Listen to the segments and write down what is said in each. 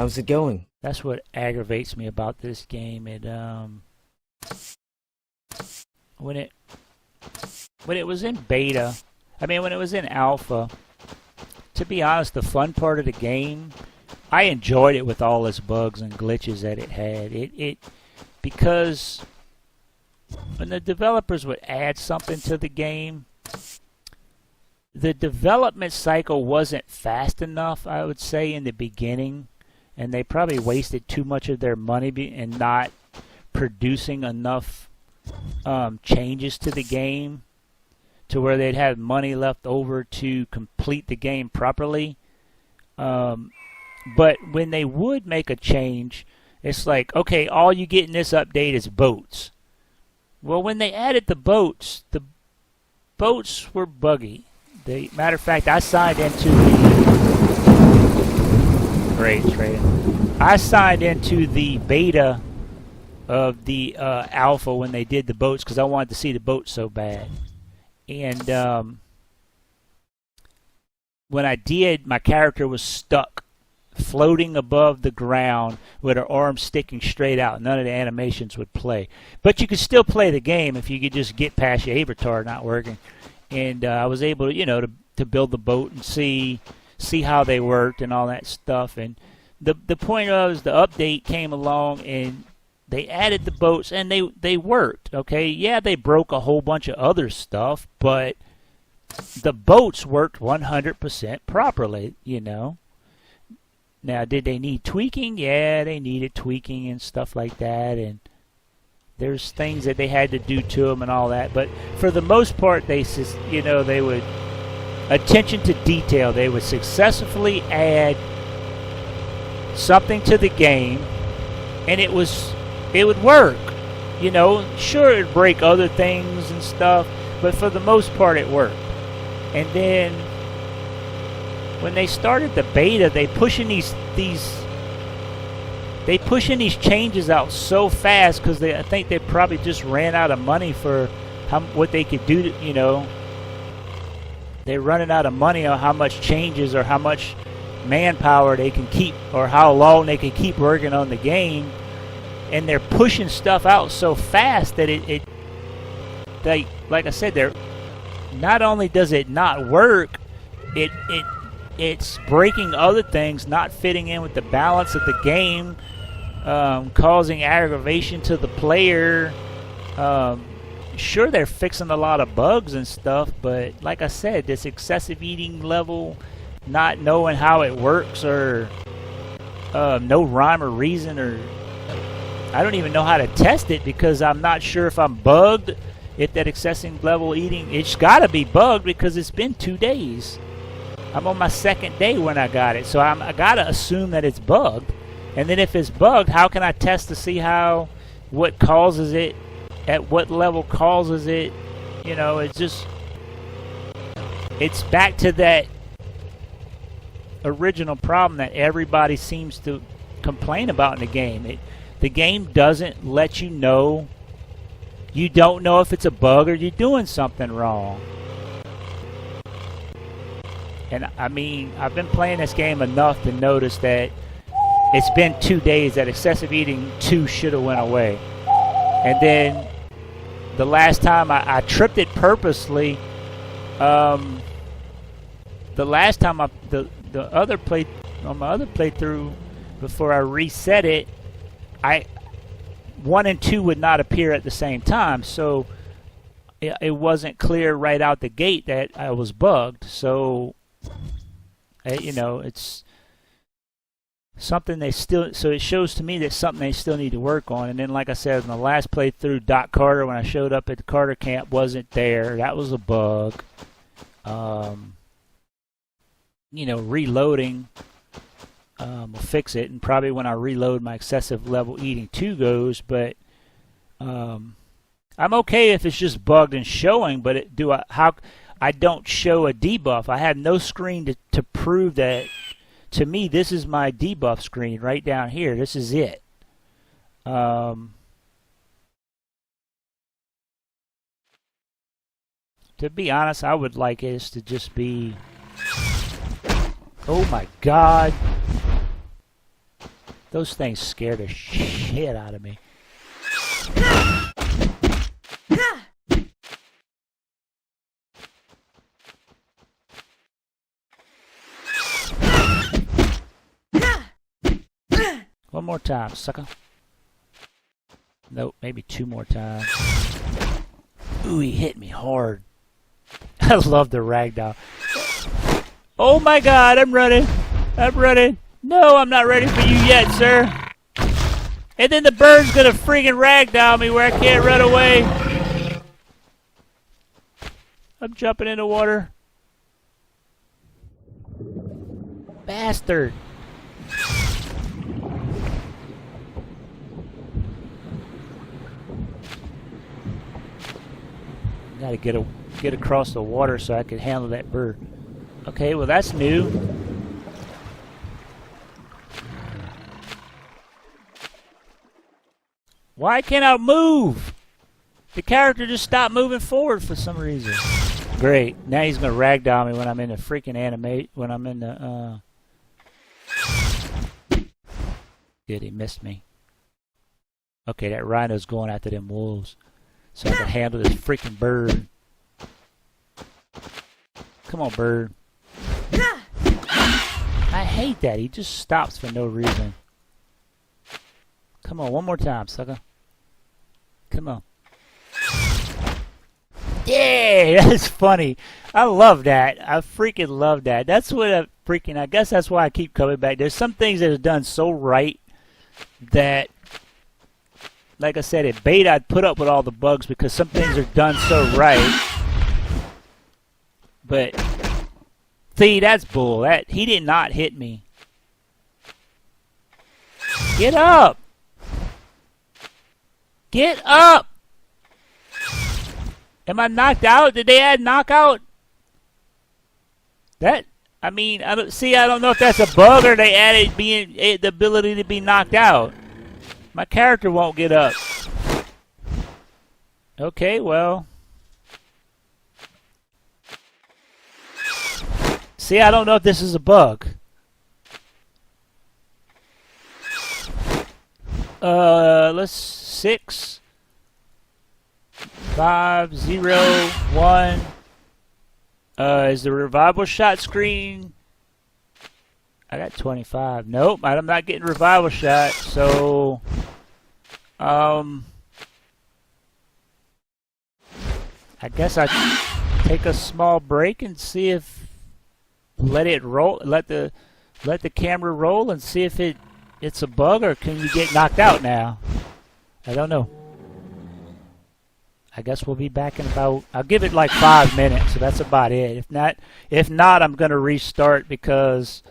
How's it going? That's what aggravates me about this game. It when it was in beta, when it was in alpha, to be honest, the fun part of the game, I enjoyed it with all its bugs and glitches that it had. It because when the developers would add something to the game, the development cycle wasn't fast enough, I would say, in the beginning, and they probably wasted too much of their money in not producing enough changes to the game to where they'd have money left over to complete the game properly. But when they would make a change, it's like, okay, all you get in this update is boats. Well, when they added the boats were buggy. Matter of fact, I signed into I signed into the beta of the alpha when they did the boats because I wanted to see the boats so bad. And when I did, my character was stuck floating above the ground with her arms sticking straight out. None of the animations would play. But you could still play the game if you could just get past your avatar not working. And I was able to, to build the boat and see how they worked and all that stuff. And the point was the update came along and they added the boats and they worked. Okay, yeah, they broke a whole bunch of other stuff, but the boats worked 100% properly. Now, did they need tweaking? Yeah, they needed tweaking and stuff like that, and there's things that they had to do to them and all that. But for the most part, they would attention to detail. They would successfully add something to the game, and it would work. Sure, it'd break other things and stuff, but for the most part, it worked. And then when they started the beta, they pushing these changes out so fast because I think they probably just ran out of money for what they could do. They're running out of money on how much changes or how much manpower they can keep or how long they can keep working on the game, and they're pushing stuff out so fast that like I said, they're not only does it not work, it's breaking other things, not fitting in with the balance of the game, causing aggravation to the player. Sure, they're fixing a lot of bugs and stuff, but like I said, this excessive eating level, not knowing how it works, or no rhyme or reason, or I don't even know how to test it because I'm not sure if I'm bugged. If that excessive level eating, it's got to be bugged because it's been 2 days. I'm on my second day when I got it, so I got to assume that it's bugged. And then if it's bugged, how can I test to see what causes it, at what level causes it? It's back to that original problem that everybody seems to complain about in the game. The game doesn't let you know. You don't know if it's a bug or you're doing something wrong. And I've been playing this game enough to notice that it's been 2 days that excessive eating 2 should have went away. And then the last time I tripped it purposely. The last time on my other playthrough before I reset it, 1 and 2 would not appear at the same time, so it wasn't clear right out the gate that I was bugged. So it's something so it shows to me that something they still need to work on. And then, like I said, in the last playthrough, Doc Carter, when I showed up at the Carter camp, wasn't there. That was a bug. Reloading will fix it, and probably when I reload, my excessive level eating 2 goes. But I'm okay if it's just bugged and showing. But I don't show a debuff. I have no screen to prove that. To me, this is my debuff screen right down here. This is it. To be honest, I would like this to just be... Oh my God. Those things scare the shit out of me. One more time, sucker. Nope, maybe 2 more times. Ooh, he hit me hard. I love the ragdoll. Oh my god, I'm running. I'm running. No, I'm not ready for you yet, sir. And then the bird's gonna friggin' ragdoll me where I can't run away. I'm jumping in the water. Bastard. Gotta get across the water so I can handle that bird. Okay, well that's new. Why can't I move? The character just stopped moving forward for some reason. Great. Now he's gonna ragdoll me when I'm in the freaking animate. When I'm in the Good, he missed me. Okay, that rhino's going after them wolves, so I can handle this freaking bird. Come on, bird. I hate that. He just stops for no reason. Come on, one more time, sucker. Come on. Yeah, that's funny. I love that. I freaking love that. That's what I guess that's why I keep coming back. There's some things that are done so right that, like I said, at beta I'd put up with all the bugs because some things are done so right. But see, that's bull. That he did not hit me. Get up! Get up! Am I knocked out? Did they add knockout? That, I mean, I don't know if that's a bug or they added the ability to be knocked out. My character won't get up. Okay, well. See, I don't know if this is a bug. Let's 6, 5, 0, 1. Is the revival shot screen? I got 25. Nope, I'm not getting revival shot. So, I guess I take a small break and see if let it roll. Let the camera roll and see if it's a bug or can you get knocked out now? I don't know. I guess we'll be back in about, I'll give it like 5 minutes, so that's about it. If not, I'm going to restart because,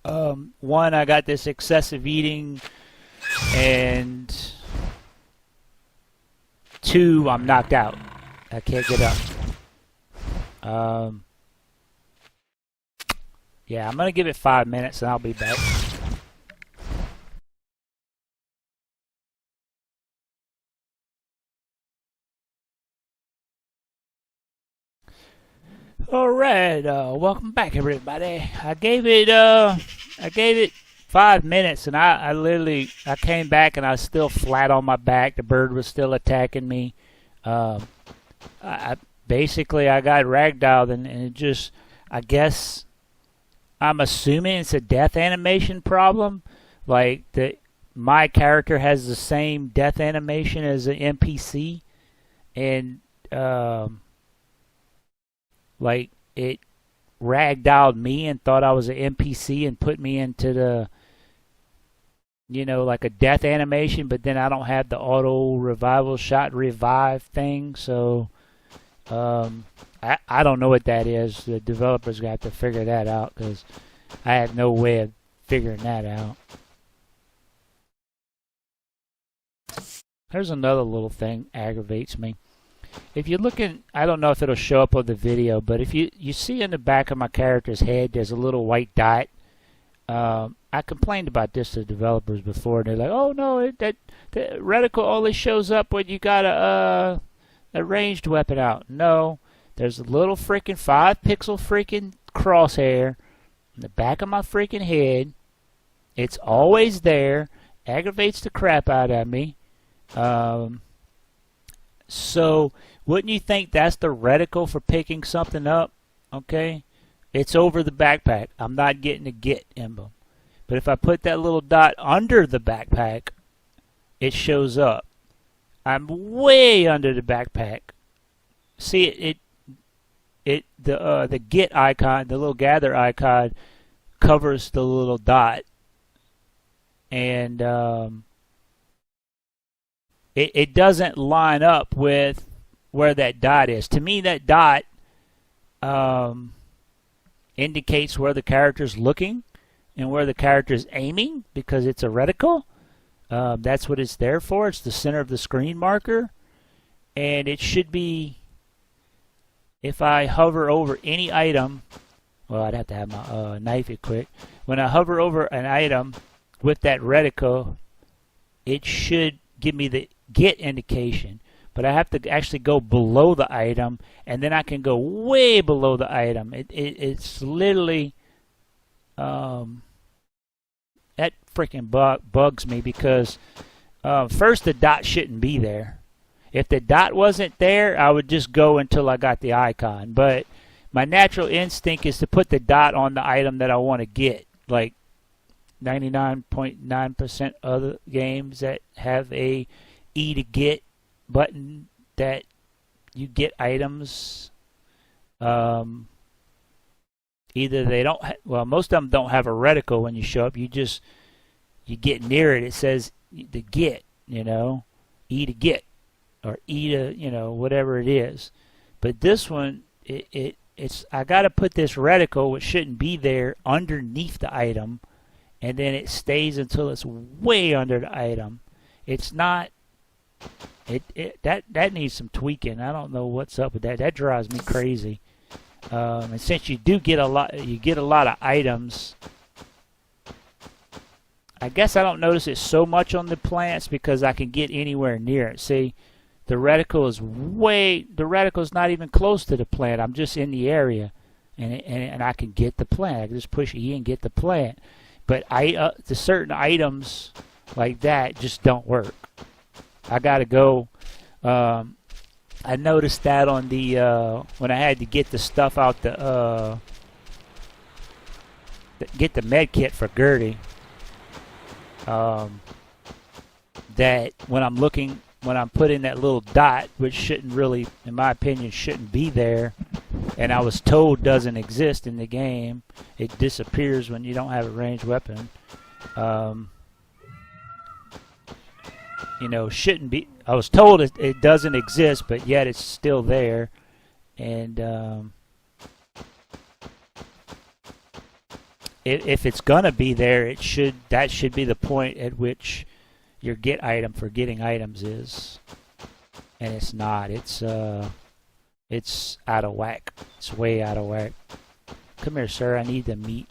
one, I got this excessive eating, and 2, I'm knocked out. I can't get up. Yeah, I'm going to give it 5 minutes and I'll be back. All right, welcome back, everybody. I gave it 5 minutes, and I came back, and I was still flat on my back. The bird was still attacking me. I basically got ragdolled, and it just, I guess, I'm assuming it's a death animation problem. Like my character has the same death animation as an NPC, and like it ragdolled me and thought I was an NPC and put me into the, like a death animation, but then I don't have the auto revival shot revive thing, so I don't know what that is. The developers got to figure that out because I have no way of figuring that out. There's another little thing aggravates me. If you're looking, I don't know if it'll show up on the video, but if you see in the back of my character's head, there's a little white dot. I complained about this to developers before, and they're like, "Oh no, the reticle only shows up when you got a ranged weapon out." No, there's a little freaking 5-pixel freaking crosshair in the back of my freaking head, It's always there. Aggravates the crap out of me. So wouldn't you think that's the reticle for picking something up? Okay, it's over the backpack. I'm not getting a get emblem. But if I put that little dot under the backpack, it shows up. I'm way under the backpack. See, the get icon, the little gather icon, covers the little dot, and it doesn't line up with where that dot is. To me, that dot indicates where the character's looking and where the character's aiming, because it's a reticle. That's what it's there for. It's the center of the screen marker, and it should be, if I hover over any item, well, I'd have to have my knife equipped. When I hover over an item with that reticle, it should give me the get indication. But I have to actually go below the item, and then I can go way below the item. It's literally that freaking bugs me, because first, the dot shouldn't be there. If the dot wasn't there, I would just go until I got the icon. But my natural instinct is to put the dot on the item that I want to get. Like 99.9% other games that have a E to get button that you get items. Either they don't, well, most of them don't have a reticle when you show up. You get near it. It says the get, E to get, or E to, whatever it is. But this one, it's I got to put this reticle, which shouldn't be there, underneath the item, and then it stays until it's way under the item. It's not. That needs some tweaking. I don't know what's up with that. That drives me crazy. And since you do get a lot of items. I guess I don't notice it so much on the plants because I can get anywhere near it. See, the reticle is not even close to the plant. I'm just in the area, and I can get the plant. I can just push E and get the plant. But the certain items like that just don't work. I gotta go. I noticed that on the when I had to get the stuff out get the med kit for Gertie. That when I'm putting that little dot, which shouldn't really, in my opinion, shouldn't be there, and I was told doesn't exist in the game. It disappears when you don't have a ranged weapon. Shouldn't be. I was told it doesn't exist, but yet it's still there, and if it's gonna be there, that should be the point at which your get item for getting items is, and it's not. It's out of whack. It's way out of whack. Come here, sir. I need the meat.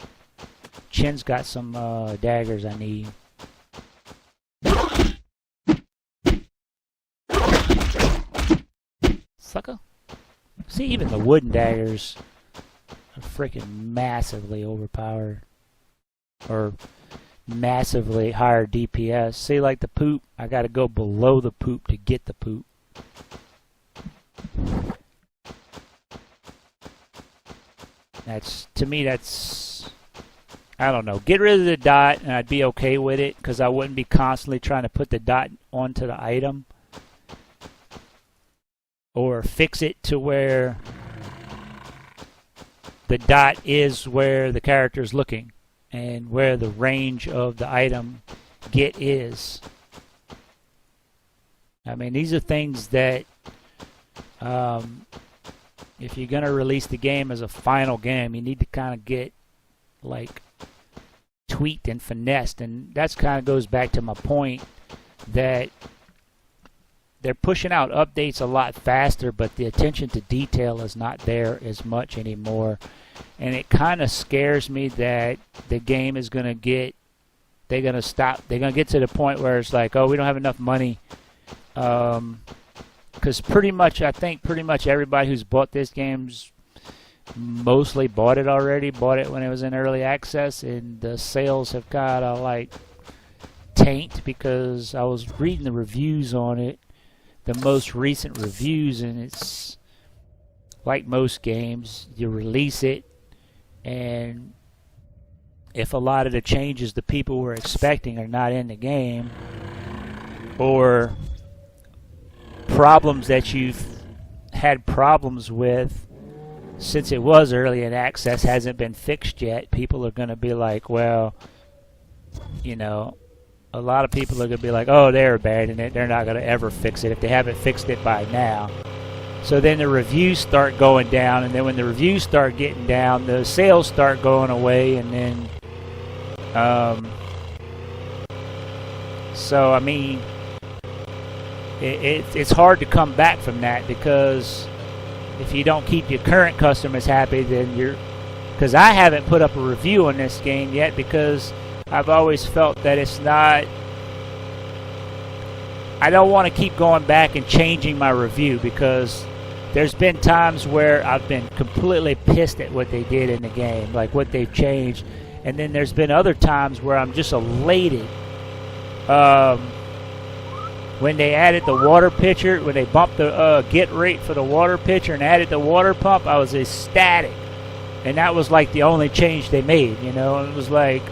Chin's got some daggers I need. Sucker. See, even the wooden daggers are freaking massively overpowered. Or massively higher DPS. See, like the poop, I gotta go below the poop to get the poop. To me, that's, I don't know. Get rid of the dot and I'd be okay with it, because I wouldn't be constantly trying to put the dot onto the item. Or fix it to where the dot is where the character's looking and where the range of the item get is. I mean, these are things that if you're going to release the game as a final game, you need to kind of get like tweaked and finessed. And that's kind of goes back to my point that they're pushing out updates a lot faster, but the attention to detail is not there as much anymore. And it kind of scares me that the game is going to get, they're going to stop, they're going to get to the point where it's like, oh, we don't have enough money. Because I think pretty much everybody who's bought this game's mostly bought it already, bought it when it was in early access, and the sales have kind of like tanked because I was reading the reviews on it, the most recent reviews, and it's like most games, you release it, and if a lot of the changes the people were expecting are not in the game, or problems that you've had problems with since it was early in access hasn't been fixed yet, people are going to be like, well, you know, a lot of people are going to be like, oh, they're abandoning it. They're not going to ever fix it if they haven't fixed it by now. So then the reviews start going down, and then when the reviews start getting down, the sales start going away, and then, so I mean, it's hard to come back from that, because if you don't keep your current customers happy, then because I haven't put up a review on this game yet, because I've always felt that it's not, I don't want to keep going back and changing my review, because there's been times where I've been completely pissed at what they did in the game, like what they've changed, and then there's been other times where I'm just elated. When they added the water pitcher, when they bumped the get rate for the water pitcher and added the water pump, I was ecstatic. And that was like the only change they made, you know. It was like,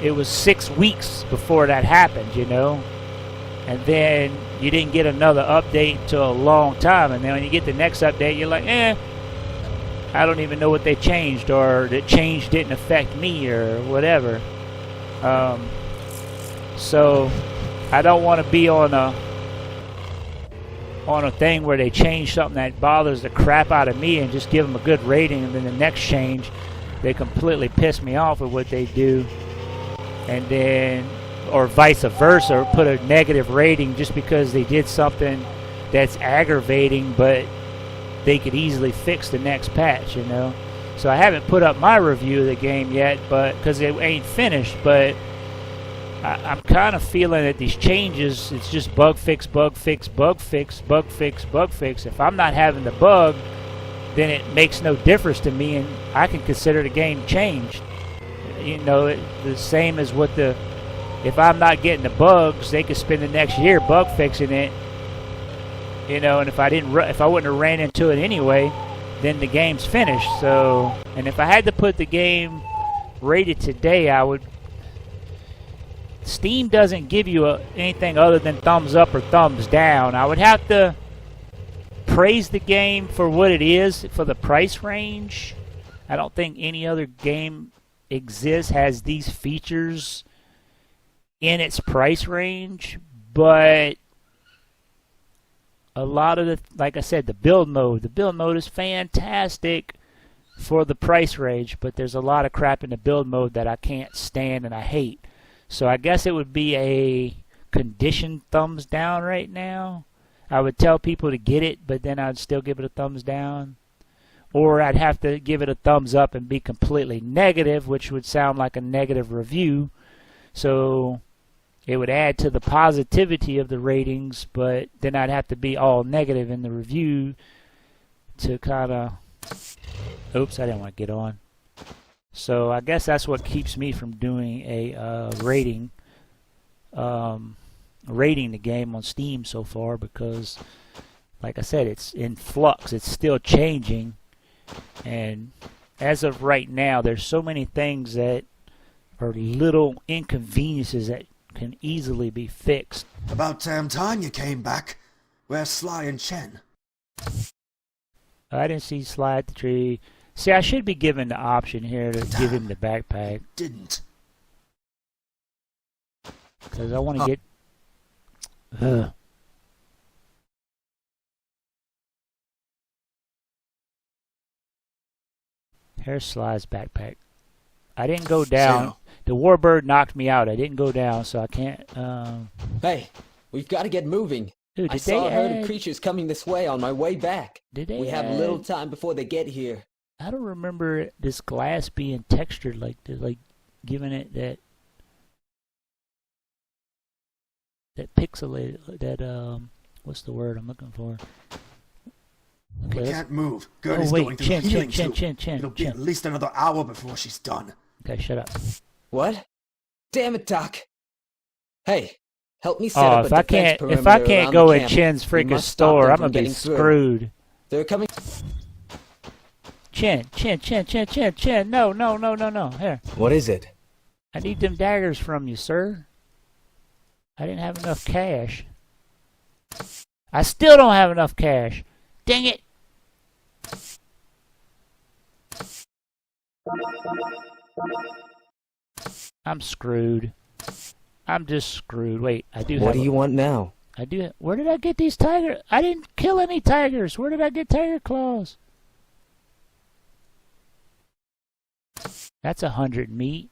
it was 6 weeks before that happened, you know. And then you didn't get another update until a long time. And then when you get the next update, you're like, I don't even know what they changed, or the change didn't affect me, or whatever. So I don't want to be on a thing where they change something that bothers the crap out of me and just give them a good rating, and then the next change they completely piss me off with what they do, and then, or vice versa, put a negative rating just because they did something that's aggravating, but they could easily fix the next patch, you know. So I haven't put up my review of the game yet, but because it ain't finished, but I'm kind of feeling that these changes, it's just bug fix, bug fix, bug fix, bug fix, bug fix. If I'm not having the bug, then it makes no difference to me, and I can consider the game changed. You know, the same as what if I'm not getting the bugs, they could spend the next year bug fixing it. You know, and if I wouldn't have ran into it anyway, then the game's finished. So, and if I had to put the game rated today, I would. Steam doesn't give you anything other than thumbs up or thumbs down. I would have to praise the game for what it is, for the price range. I don't think any other game has these features in its price range, but a lot of like I said, the build mode is fantastic for the price range, but there's a lot of crap in the build mode that I can't stand and I hate. So I guess it would be a conditioned thumbs down right now. I would tell people to get it, but then I'd still give it a thumbs down. Or I'd have to give it a thumbs up and be completely negative, which would sound like a negative review. So it would add to the positivity of the ratings, but then I'd have to be all negative in the review to kind of... Oops, I didn't want to get on. So I guess that's what keeps me from doing a rating the game on Steam so far, because, like I said, it's in flux. It's still changing, and as of right now, there's so many things that are little inconveniences that can easily be fixed. About damn time you came back. Where's Sly and Chen? I didn't see Sly at the tree. See, I should be given the option here to give him the backpack. Didn't. Because I want to get... Here's Sly's backpack. I didn't go down. So, the warbird knocked me out. I didn't go down, so I can't... Hey, we've got to get moving. Dude, I saw a herd of creatures coming this way on my way back. We have little time before they get here. I don't remember this glass being textured like this, like giving it that pixelated, that what's the word I'm looking for? Okay, We can't move. Gertie's wait, going through healing too. Chin. It'll be at least another hour before she's done. Okay, shut up. What? Damn it, Doc. Hey, help me set up a defense perimeter if I can't around go the in camp. Chin's We freaking must stop store, them I'm from gonna be getting through. screwed. They're coming. Chin. No. Here. What is it? I need them daggers from you, sir. I didn't have enough cash. I still don't have enough cash. Dang it. I'm screwed. I'm just screwed. Wait, I do have... What do you want now? I do... Where did I get these tigers? I didn't kill any tigers. Where did I get tiger claws? That's 100 meat.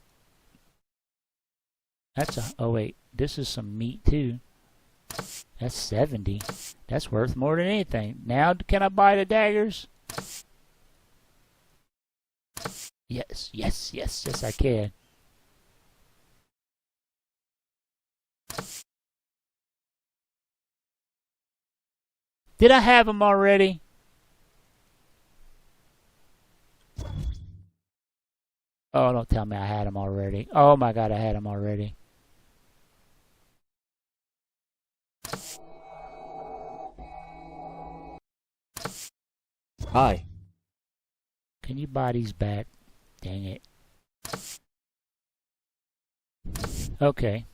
That's a... Oh, wait. This is some meat, too. That's 70. That's worth more than anything. Now, can I buy the daggers? Yes, I can. Did I have them already? Oh, don't tell me I had them already. Oh my God, I had them already. Hi. Can you buy these back? Dang it. Okay.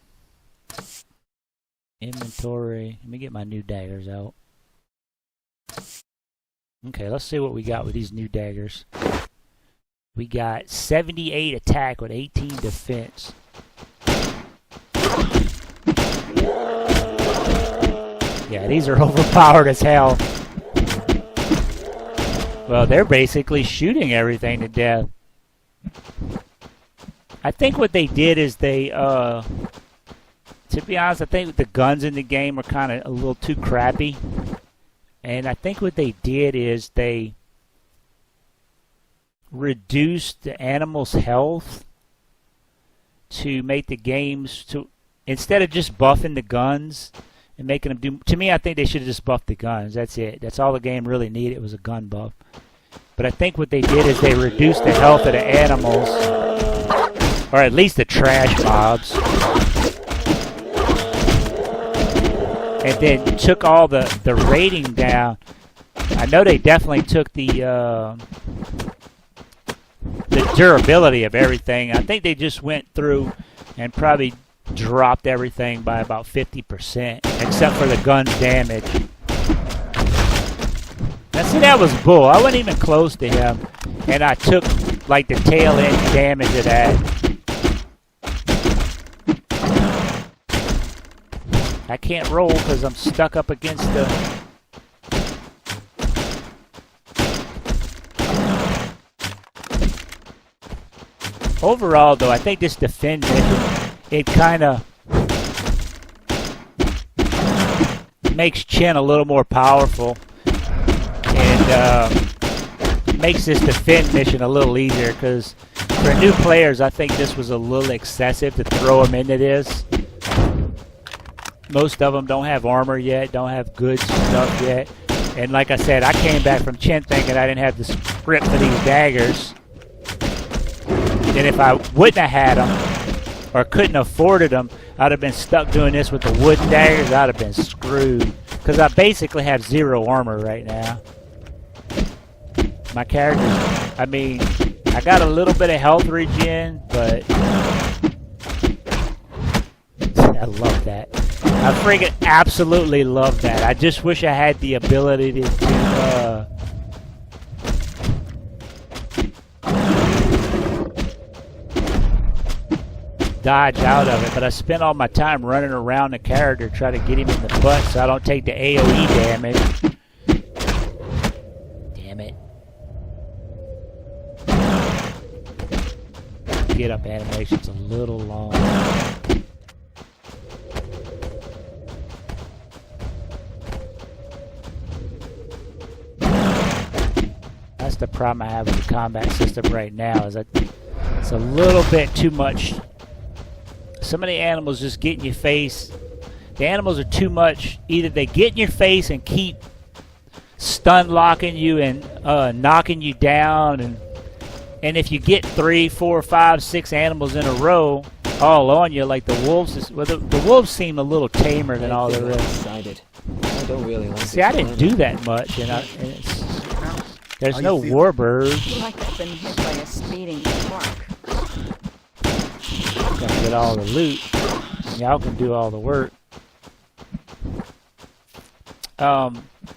Inventory. Let me get my new daggers out. Okay, let's see what we got with these new daggers. We got 78 attack with 18 defense. Yeah, these are overpowered as hell. Well, they're basically shooting everything to death. I think what they did is they, to be honest, I think the guns in the game are kind of a little too crappy. And I think what they did is they reduced the animals' health to make the games to, instead of just buffing the guns and making them do, to me I think they should have just buffed the guns. That's it. That's all the game really needed, was a gun buff. But I think what they did is they reduced the health of the animals, or at least the trash mobs, and then took all the rating down. I know they definitely took the durability of everything. I think they just went through and probably dropped everything by about 50%, except for the gun's damage. Now see, that was bull. I wasn't even close to him, and I took like the tail end damage of that. I can't roll because I'm stuck up against the... Overall, though, I think this defend mission, it kind of makes Chin a little more powerful, and makes this defend mission a little easier, because for new players, I think this was a little excessive to throw them into this. Most of them don't have armor yet, don't have good stuff yet. And like I said, I came back from Chin thinking I didn't have the script for these daggers. And if I wouldn't have had them, or couldn't have afforded them, I'd have been stuck doing this with the wooden daggers. I'd have been screwed. Because I basically have 0 armor right now. My characters, I mean, I got a little bit of health regen, but I love that. I freaking absolutely love that. I just wish I had the ability to dodge out of it, but I spent all my time running around the character trying to get him in the butt so I don't take the AoE damage. Damn it. Get up animation's a little long. That's the problem I have with the combat system right now, is that it's a little bit too much. Some of the animals just get in your face. The animals are too much. Either they get in your face and keep stun locking you and knocking you down, and if you get 3, 4, 5, 6 animals in a row all on you, like the wolves, the wolves seem a little tamer than all the rest. I don't really like See, I didn't do that much, and there's no warbirds. Like I've been hit by a speeding spark. Gotta get all the loot. Y'all can do all the work.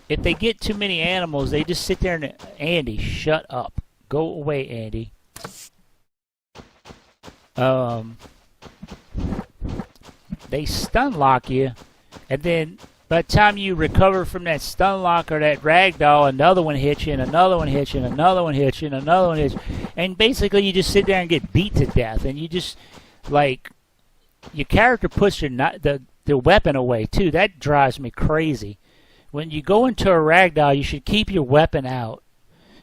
If they get too many animals, they just sit there and Andy, shut up. Go away, Andy. They stun lock you, and then by the time you recover from that stun lock or that ragdoll, another one hits you, and another one hits you, and another one hits you, and another one hits you. And basically you just sit there and get beat to death, and you just, like, your character puts the weapon away, too. That drives me crazy. When you go into a ragdoll, you should keep your weapon out,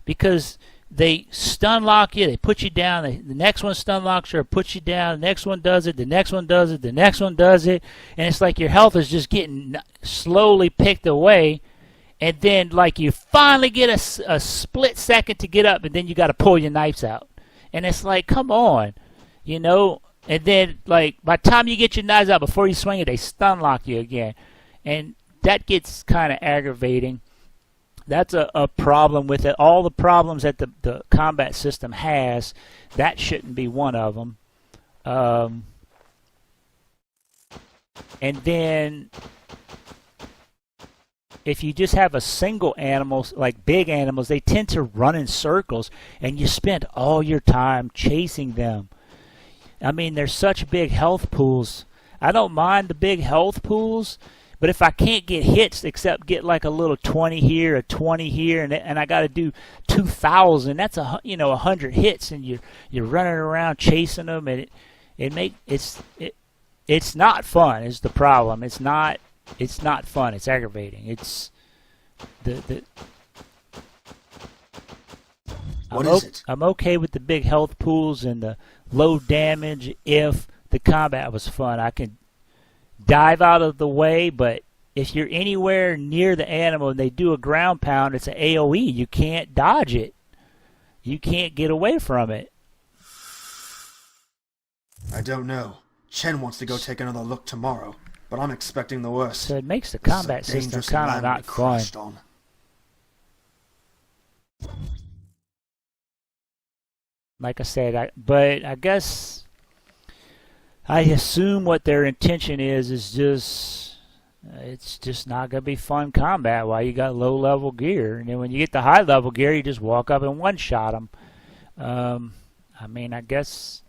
because they stun lock you, they put you down, the next one stun locks you or puts you down, the next one does it, the next one does it, the next one does it, and it's like your health is just getting slowly picked away, and then like you finally get a split second to get up, and then you got to pull your knives out. And it's like, come on, you know, and then like by the time you get your knives out, before you swing it, they stun lock you again, and that gets kind of aggravating. That's a problem with it. All the problems that the combat system has, that shouldn't be one of them. And then if you just have a single animal, like big animals, they tend to run in circles, and you spend all your time chasing them. I mean, there's such big health pools. I don't mind the big health pools, but if I can't get hits except get like a little 20 here, a 20 here, and I got to do 2,000, that's 100 hits, and you're running around chasing them, and it's not fun. Is the problem? It's not fun. It's aggravating. It's I'm okay with the big health pools and the low damage if the combat was fun. I can dive out of the way, but if you're anywhere near the animal and they do a ground pound, it's an AoE. You can't dodge it. You can't get away from it. I don't know. Chen wants to go take another look tomorrow, but I'm expecting the worst. So it makes the combat system kind of not fun. Like I said, but I guess I assume what their intention is just it's just not going to be fun combat while you got low-level gear. And then when you get the high-level gear, you just walk up and one-shot them. I mean, I guess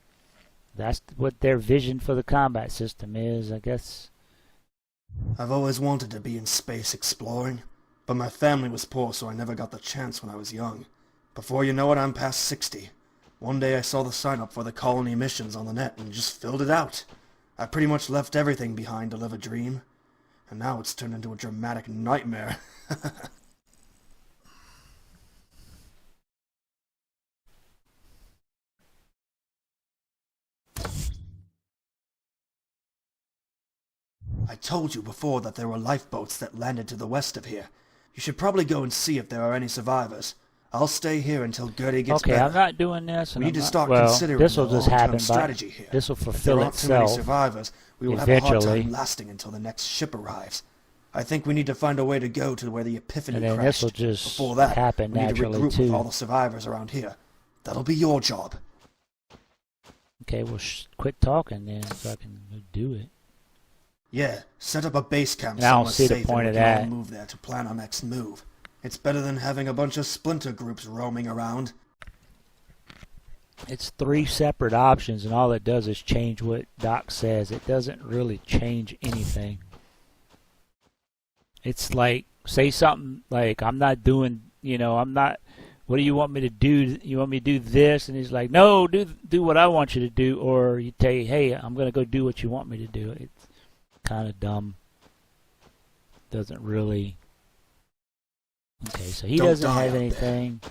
that's what their vision for the combat system is, I guess. I've always wanted to be in space exploring, but my family was poor, so I never got the chance when I was young. Before you know it, I'm past 60. One day I saw the sign-up for the colony missions on the net and just filled it out. I pretty much left everything behind to live a dream, and now it's turned into a dramatic nightmare. I told you before that there were lifeboats that landed to the west of here. You should probably go and see if there are any survivors. I'll stay here until Gertie gets better. Okay, I'm not doing this. We need to start considering this will the just happen. long-term strategy here. This will If there fulfill aren't too many itself survivors, we will have a hard eventually. time lasting until the next ship arrives. I think we need to find a way to go to where the Epiphany And then crashed. this will just Before that, happen we need to naturally, regroup too. with all the survivors around here. That'll be your job. Okay, well, quit talking then, so I can do it. Yeah, set up a base camp And I don't somewhere see the safe point and of we can that. all move there to plan our next move. It's better than having a bunch of splinter groups roaming around. It's 3 separate options, and all it does is change what Doc says. It doesn't really change anything. It's like, say something like, I'm not doing, I'm not, what do you want me to do? You want me to do this? And he's like, no, do what I want you to do. Or you tell you, hey, I'm going to go do what you want me to do. It's kind of dumb. Doesn't really. Okay, so he Don't doesn't die have out anything. there.